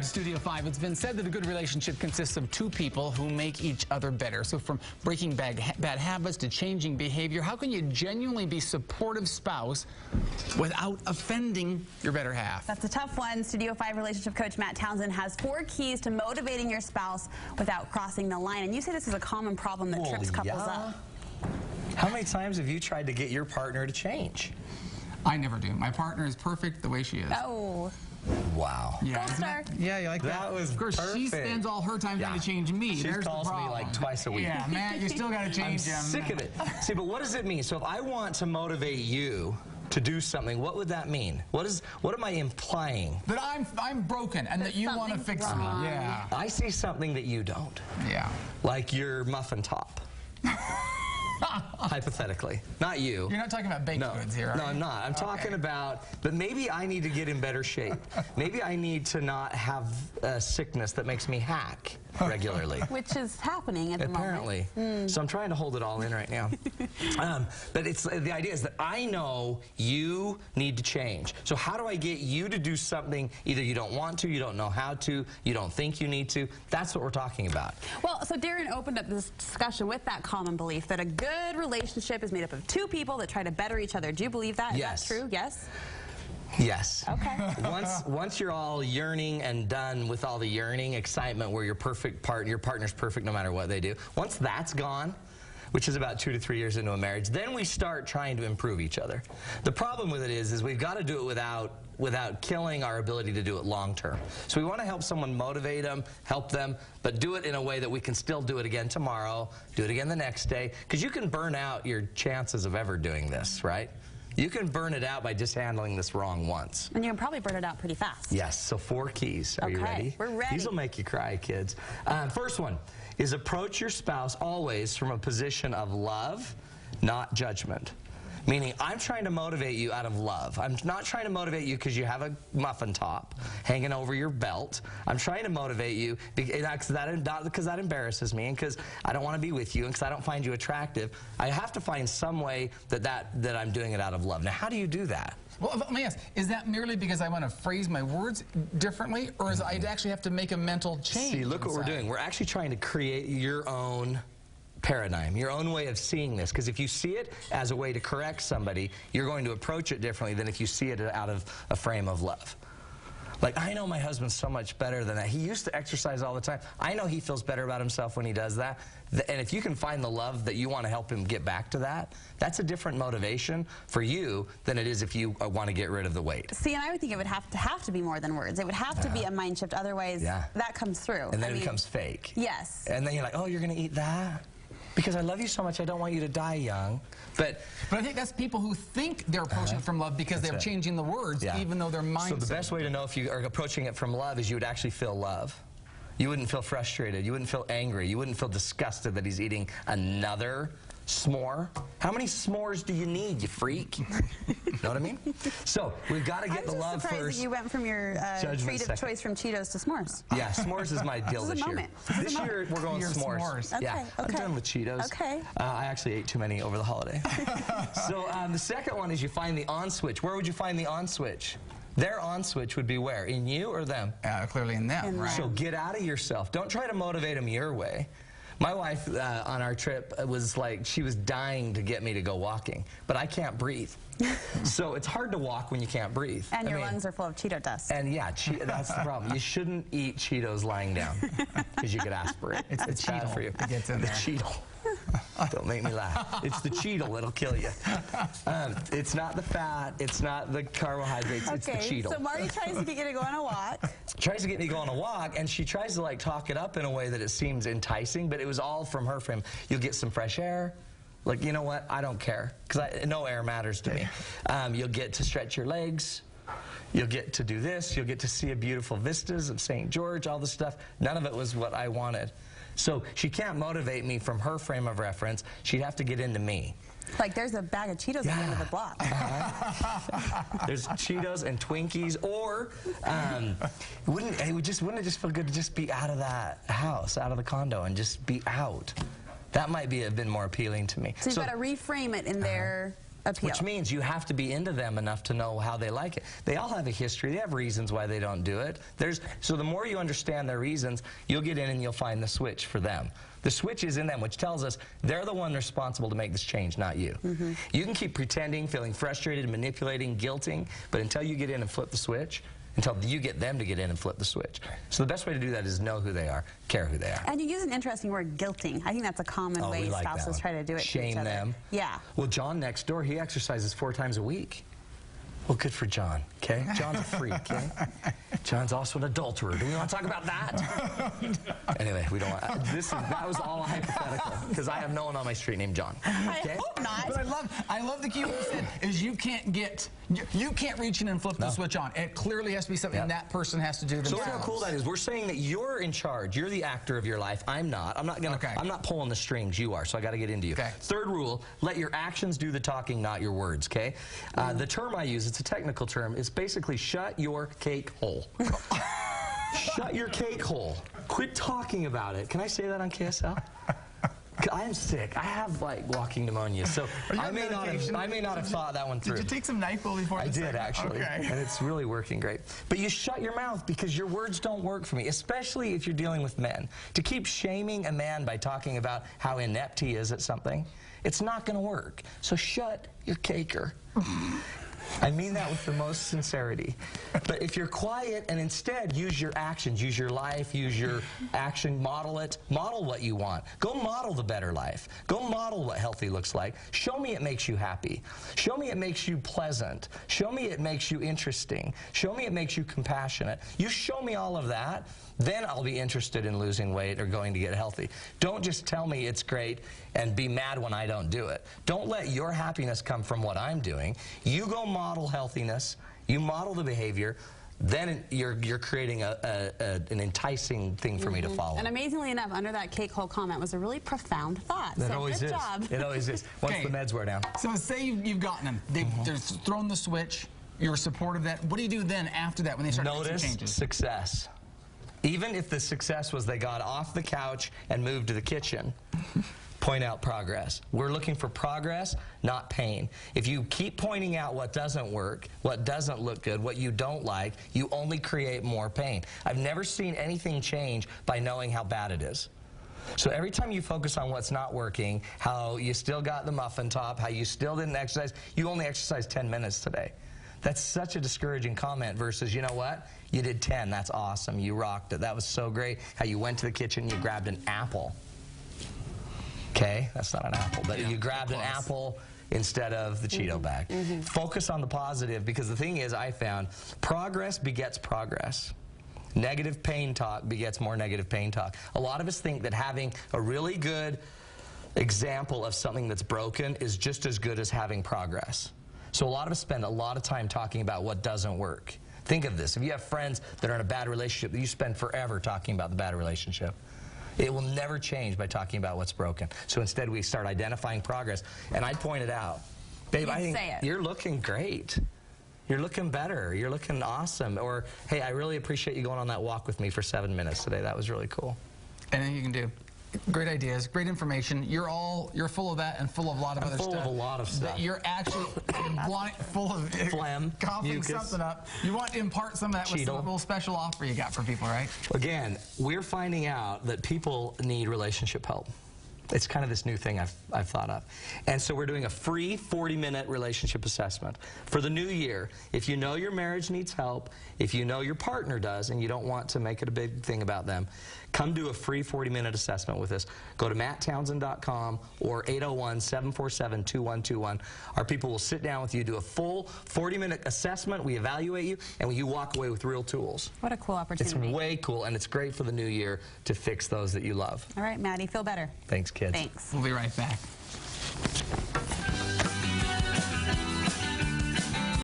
to Studio 5. It's been said that a good relationship consists of two people who make each other better. So from breaking bad habits to changing behavior, how can you genuinely be a supportive spouse without offending your better half? That's a tough one. Studio 5 relationship coach Matt Townsend has 4 keys to motivating your spouse without crossing the line. And you say this is a common problem that trips couples up. How many times have you tried to get your partner to change? I never do. My partner is perfect the way she is. Oh. Wow. Yeah, Gold star. Yeah, you like that? That was Of course, perfect. she spends all her time trying to change me. She There's calls the me problem. like twice a week. Yeah, Matt, you still got to change I'm him. sick of it. See, but what does it mean? So if I want to motivate you to do something, what would that mean? What am I implying? That I'm broken and that you want to fix me. Yeah. I see something that you don't. Yeah. Like your muffin top. Hypothetically. Not you. You're not talking about baked goods here, are you? No, I'm not. I'm talking about, but maybe I need to get in better shape. Maybe I need to not have a sickness that makes me hack regularly. Which is happening at the moment. Apparently. So I'm trying to hold it all in right now. But it's the idea is that I know you need to change. So how do I get you to do something either you don't want to, you don't know how to, you don't think you need to? That's what we're talking about. Well, so Darren opened up this discussion with that common belief that a good relationship is made up of 2 people that try to better each other. Do you believe that? Yes. Is that true? Yes? Yes. Okay. Once you're all yearning and done with all the yearning, excitement where your partner's perfect no matter what they do, once that's gone, which is about 2 to 3 years into a marriage, then we start trying to improve each other. The problem with it is we've got to do it without killing our ability to do it long term. So we want to help someone, motivate them, help them, but do it in a way that we can still do it again tomorrow, do it again the next day, because you can burn out your chances of ever doing this, right? You can burn it out by just handling this wrong once. And you can probably burn it out pretty fast. Yes, so 4 keys. Are you ready? We're ready. These will make you cry, kids. First one is approach your spouse always from a position of love, not judgment. Meaning, I'm trying to motivate you out of love. I'm not trying to motivate you because you have a muffin top hanging over your belt. I'm trying to motivate you not because that embarrasses me and because I don't want to be with you and because I don't find you attractive. I have to find some way that I'm doing it out of love. Now, how do you do that? Well, let me ask, is that merely because I want to phrase my words differently, or is I actually have to make a mental change? See, look what we're doing. We're actually trying to create your own paradigm, your own way of seeing this, because if you see it as a way to correct somebody, you're going to approach it differently than if you see it out of a frame of love. Like, I know my husband's so much better than that. He used to exercise all the time. I know he feels better about himself when he does that. And if you can find the love that you want to help him get back to that, that's a different motivation for you than it is if you want to get rid of the weight. See, and I would think it would have to be more than words. It would have to be a mind shift. Otherwise, that comes through. And then it becomes fake. Yes. And then you're like, oh, you're going to eat that? Because I love you so much, I don't want you to die young. But I think that's people who think they're approaching it from love because they're changing the words, even though their mindset. So the best way to know if you are approaching it from love is you would actually feel love. You wouldn't feel frustrated. You wouldn't feel angry. You wouldn't feel disgusted that he's eating another s'more. How many s'mores do you need, you freak? Know what I mean? So we've got to get the love surprised first. That you went from your treat of choice from Cheetos to s'mores. Yeah, s'mores is my deal this year. This year we're going s'mores. Okay, yeah, I'm done with Cheetos. Okay. I actually ate too many over the holiday. So the second one is you find the on switch. Where would you find the on switch? Their on switch would be where? In you or them? Clearly in them, right? So get out of yourself. Don't try to motivate them your way. My wife on our trip was like, she was dying to get me to go walking, but I can't breathe. So it's hard to walk when you can't breathe. And your lungs are full of Cheeto dust. And yeah, that's the problem. You shouldn't eat Cheetos lying down because you could aspirate. It's bad for you. It gets in there. The Cheeto. Don't make me laugh. It's the Cheeto that'll kill you. It's not the fat. It's not the carbohydrates. It's the Cheeto. So Marty tries to get you to go on a walk. Tries to get me to go on a walk, and she tries to like talk it up in a way that it seems enticing, but it was all from her frame. You'll get some fresh air. Like, you know what? I don't care, because no air matters to me. You'll get to stretch your legs. You'll get to do this. You'll get to see a beautiful vistas of St. George, all the stuff. None of it was what I wanted. So she can't motivate me from her frame of reference. She'd have to get into me. Like there's a bag of Cheetos at the end of the block. There's Cheetos and Twinkies, or wouldn't it just feel good to just be out of that house, out of the condo, and just be out? That might be a bit more appealing to me. So you've got to reframe it in their appeal. Which means you have to be into them enough to know how they like it. They all have a history. They have reasons why they don't do it. So the more you understand their reasons, you'll get in and you'll find the switch for them. The switch is in them, which tells us they're the one responsible to make this change, not you. You can keep pretending, feeling frustrated, manipulating, guilting, but until you get in and flip the switch, until you get them to get in and flip the switch. So the best way to do that is know who they are, care who they are. And you use an interesting word, guilting. I think that's a common way spouses try to do it Shame to each other. them. Yeah. Well, John next door, he exercises 4 times a week. Well, good for John, okay? John's a freak, okay? John's also an adulterer. Do we want to talk about that? Anyway, we don't want that was all hypothetical, because I have no one on my street named John. Okay? I hope not. But I love the key word you said, is you can't reach in and flip the switch on. It clearly has to be something that person has to do themselves. So look how cool that is. We're saying that you're in charge. You're the actor of your life. I'm not. I'm not pulling the strings. You are. So I got to get into you. Okay. Third rule: let your actions do the talking, not your words. Okay. The term I use, it's a technical term. It's basically shut your cake hole. Shut your cake hole. Quit talking about it. Can I say that on KSL? I am sick. I have like walking pneumonia, so I may not have thought that one through. Did you take some NyQuil before? I did actually, and it's really working great. But you shut your mouth, because your words don't work for me, especially if you're dealing with men. To keep shaming a man by talking about how inept he is at something, it's not going to work. So shut your caker. I mean that with the most sincerity. But if you're quiet and instead use your actions, use your life, use your action, model it, model what you want. Go model the better life. Go model what healthy looks like. Show me it makes you happy. Show me it makes you pleasant. Show me it makes you interesting. Show me it makes you compassionate. You show me all of that, then I'll be interested in losing weight or going to get healthy. Don't just tell me it's great and be mad when I don't do it. Don't let your happiness come from what I'm doing. You go model healthiness. You model the behavior. Then you're creating an enticing thing for me to follow. And amazingly enough, under that Cakehole comment was a really profound thought. It always is. Job. It always is. Once the meds wear down. So say you've gotten them. They're thrown the switch. You're supportive of that. What do you do then after that when they start making changes? Notice success. Even if the success was they got off the couch and moved to the kitchen, point out progress. We're looking for progress, not pain. If you keep pointing out what doesn't work, what doesn't look good, what you don't like, you only create more pain. I've never seen anything change by knowing how bad it is. So every time you focus on what's not working, how you still got the muffin top, how you still didn't exercise, you only exercised 10 minutes today. That's such a discouraging comment versus, you know what? You did 10. That's awesome. You rocked it. That was so great. How you went to the kitchen, you grabbed an apple. Okay? That's not an apple, but you grabbed an apple instead of the Cheeto bag. Focus on the positive, because the thing is, I found progress begets progress. Negative pain talk begets more negative pain talk. A lot of us think that having a really good example of something that's broken is just as good as having progress. So a lot of us spend a lot of time talking about what doesn't work. Think of this. If you have friends that are in a bad relationship, you spend forever talking about the bad relationship. It will never change by talking about what's broken. So instead we start identifying progress. And I pointed out, babe, I think you're looking great. You're looking better. You're looking awesome. Or, hey, I really appreciate you going on that walk with me for 7 minutes today. That was really cool. Anything you can do. Great ideas, great information. You're full of that and full of a lot of other stuff. Full of a lot of stuff. You're actually full of phlegm, coughing mucus, something up. You want to impart some of that with some little special offer you got for people, right? Again, we're finding out that people need relationship help. It's kind of this new thing I've thought of. And so we're doing a free 40-minute relationship assessment. For the new year, if you know your marriage needs help, if you know your partner does and you don't want to make it a big thing about them, come do a free 40-minute assessment with us. Go to matttownsend.com or 801-747-2121. Our people will sit down with you, do a full 40-minute assessment. We evaluate you, and you walk away with real tools. What a cool opportunity. It's way cool, and it's great for the new year to fix those that you love. All right, Maddie, feel better. Thanks, kids. Thanks. We'll be right back.